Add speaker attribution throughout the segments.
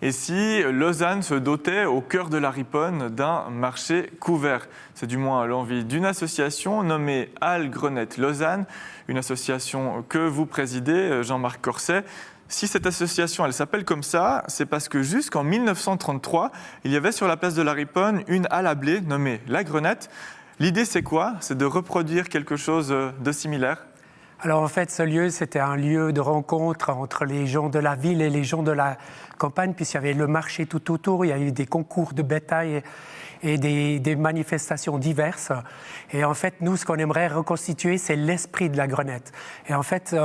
Speaker 1: Et si Lausanne se dotait au cœur de la Riponne d'un marché couvert? C'est du moins l'envie d'une association nommée Halles Grenette Lausanne, une association que vous présidez, Jean-Marc Corset. Si cette association, elle s'appelle comme ça, c'est parce que jusqu'en 1933, il y avait sur la place de la Riponne une halle à blé nommée La Grenette. L'idée, c'est quoi? C'est de reproduire quelque chose de similaire?
Speaker 2: Alors en fait, ce lieu, c'était un lieu de rencontre entre les gens de la ville et les gens de la campagne, puisqu'il y avait le marché tout autour, il y a eu des concours de bétail et des manifestations diverses. Et en fait, nous, ce qu'on aimerait reconstituer, c'est l'esprit de la Grenette. Et en fait,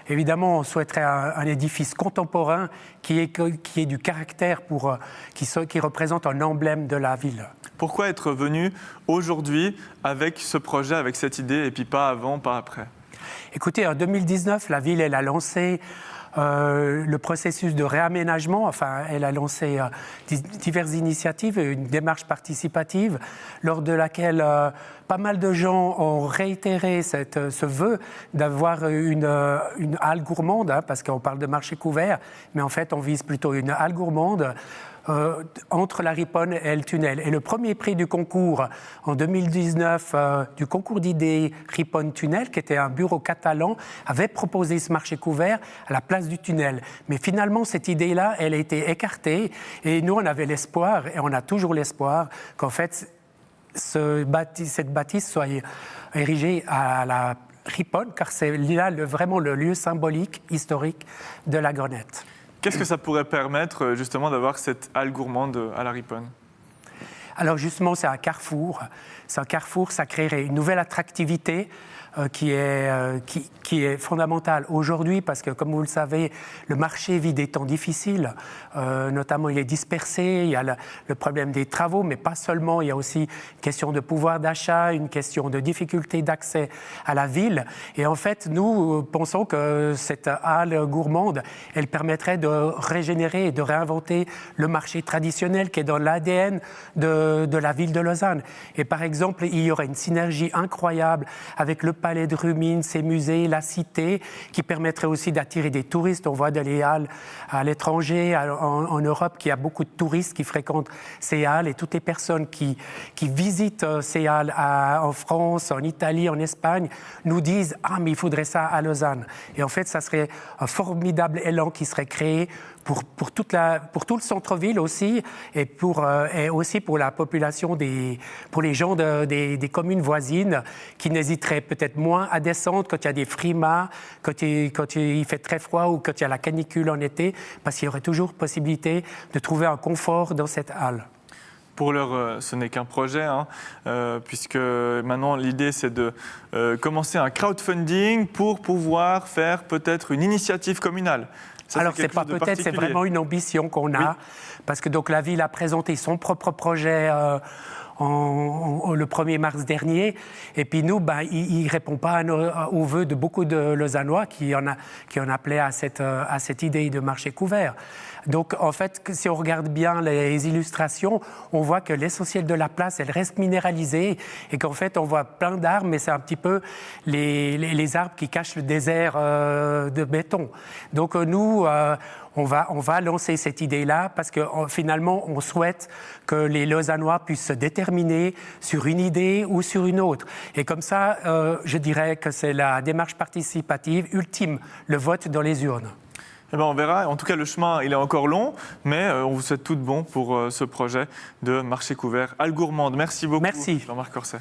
Speaker 2: évidemment, on souhaiterait un édifice contemporain qui ait du caractère, qui représente un emblème de la ville.
Speaker 1: Pourquoi être venu aujourd'hui avec ce projet, avec cette idée, et puis pas avant, pas après?
Speaker 2: Écoutez, en 2019, la ville, elle a lancé le processus de réaménagement. Enfin, elle a lancé diverses initiatives, une démarche participative, lors de laquelle pas mal de gens ont réitéré ce vœu d'avoir une halle gourmande, hein, parce qu'on parle de marché couvert, mais en fait, on vise plutôt une halle gourmande. Entre la Riponne et le tunnel. Et le premier prix du concours en 2019, du concours d'idées Riponne-Tunnel, qui était un bureau catalan, avait proposé ce marché couvert à la place du tunnel. Mais finalement, cette idée-là, elle a été écartée et nous, on avait l'espoir, et on a toujours l'espoir, qu'en fait, cette bâtisse soit érigée à la Riponne, car c'est là vraiment le lieu symbolique, historique de la Grenette.
Speaker 1: Qu'est-ce que ça pourrait permettre justement d'avoir cette halle gourmande à la Riponne?
Speaker 2: Alors justement, c'est un carrefour. C'est un carrefour, ça créerait une nouvelle attractivité qui est fondamentale aujourd'hui parce que, comme vous le savez, le marché vit des temps difficiles. Notamment, il est dispersé, il y a le problème des travaux, mais pas seulement. Il y a aussi une question de pouvoir d'achat, une question de difficulté d'accès à la ville. Et en fait, nous pensons que cette halle gourmande, elle permettrait de régénérer et de réinventer le marché traditionnel qui est dans l'ADN de la ville de Lausanne. Et par exemple, il y aurait une synergie incroyable avec le palais de Rumines, ses musées, la cité, qui permettrait aussi d'attirer des touristes. On voit dans les halles à l'étranger, en Europe, qu'il y a beaucoup de touristes qui fréquentent ces halles et toutes les personnes qui visitent ces halles en France, en Italie, en Espagne, nous disent « Ah, mais il faudrait ça à Lausanne ». Et en fait, ça serait un formidable élan qui serait créé pour tout le centre-ville aussi et aussi pour la population, pour les gens des communes voisines qui n'hésiteraient peut-être moins à descendre quand il y a des frimas, quand il fait très froid ou quand il y a la canicule en été, parce qu'il y aurait toujours possibilité de trouver un confort dans cette halle.
Speaker 1: Pour l'heure, ce n'est qu'un projet, hein, puisque maintenant l'idée c'est de commencer un crowdfunding pour pouvoir faire peut-être une initiative communale. Ça,
Speaker 2: alors, c'est pas peut-être, c'est vraiment une ambition qu'on a, oui. Parce que donc, la ville a présenté son propre projet le 1er mars dernier, et puis nous, il ne répond pas aux vœux de beaucoup de Lausannois qui en appelaient à cette idée de marché couvert. Donc, en fait, si on regarde bien les illustrations, on voit que l'essentiel de la place, elle reste minéralisée et qu'en fait, on voit plein d'arbres, mais c'est un petit peu les arbres qui cachent le désert de béton. Donc, nous, on va lancer cette idée-là parce que finalement, on souhaite que les Lausannois puissent se déterminer sur une idée ou sur une autre. Et comme ça, je dirais que c'est la démarche participative ultime, le vote dans les urnes.
Speaker 1: Eh bien, on verra. En tout cas, le chemin, il est encore long, mais on vous souhaite tout de bon pour ce projet de marché couvert Halles Gourmande. Merci beaucoup,
Speaker 2: Merci.
Speaker 1: Jean-Marc Corset.